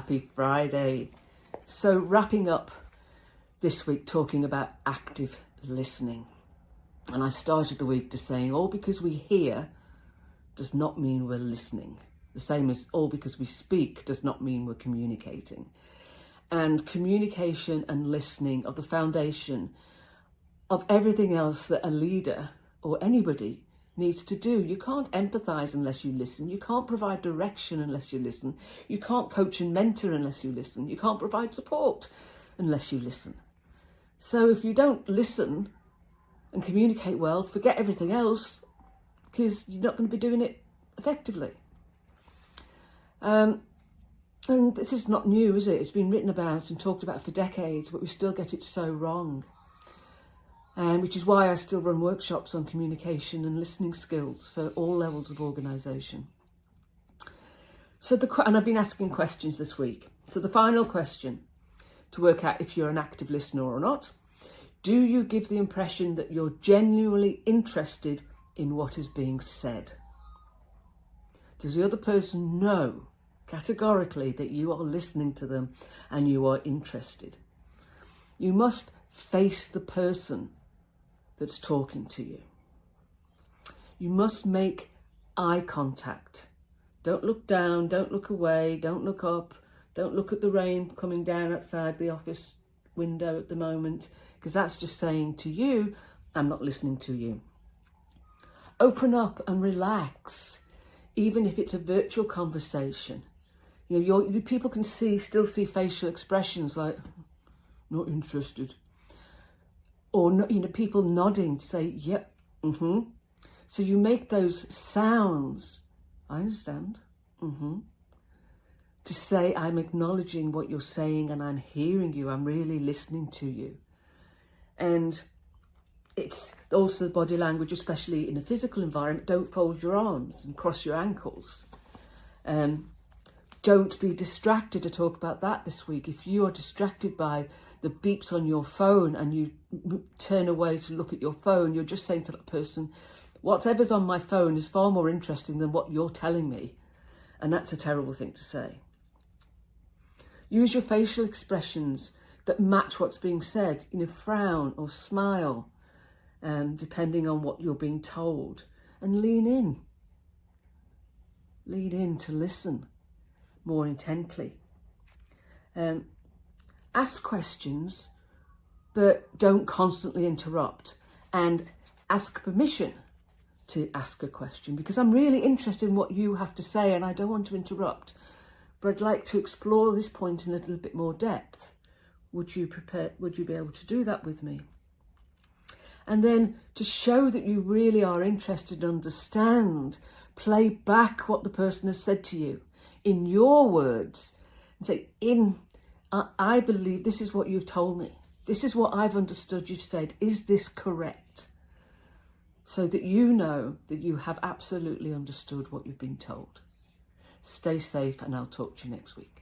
Happy Friday. So wrapping up this week talking about active listening. And I started the week just saying all because we hear does not mean we're listening. The same as all because we speak does not mean we're communicating. And communication and listening are the foundation of everything else that a leader or anybody needs to do. You can't empathise unless you listen. You can't provide direction unless you listen. You can't coach and mentor unless you listen. You can't provide support unless you listen. So if you don't listen and communicate well, forget everything else, because you're not going to be doing it effectively. And this is not new, is it? It's been written about and talked about for decades, but we still get it so wrong. Which is why I still run workshops on communication and listening skills for all levels of organisation. And I've been asking questions this week. So the final question to work out if you're an active listener or not: do you give the impression that you're genuinely interested in what is being said? Does the other person know categorically that you are listening to them and you are interested? You must face the person that's talking to you. You must make eye contact. Don't look down, don't look away, don't look up, don't look at the rain coming down outside the office window at the moment, because that's just saying to you, I'm not listening to you. Open up and relax, even if it's a virtual conversation. People can still see facial expressions like, not interested. Or, people nodding to say, yep, So you make those sounds, I understand, to say, I'm acknowledging what you're saying and I'm hearing you, I'm really listening to you. And it's also the body language, especially in a physical environment. Don't fold your arms and cross your ankles. Don't be distracted. To talk about that this week. If you are distracted by the beeps on your phone and you turn away to look at your phone, you're just saying to that person, whatever's on my phone is far more interesting than what you're telling me. And that's a terrible thing to say. Use your facial expressions that match what's being said. Frown or smile, depending on what you're being told. And lean in. Lean in to listen more intently. Ask questions, but don't constantly interrupt. And ask permission to ask a question, because I'm really interested in what you have to say and I don't want to interrupt, but I'd like to explore this point in a little bit more depth. Would you be able to do that with me? And then to show that you really are interested and understand, play back what the person has said to you in your words and say, I believe this is what you've told me. This is what I've understood you've said. Is this correct? So that you know that you have absolutely understood what you've been told. Stay safe and I'll talk to you next week.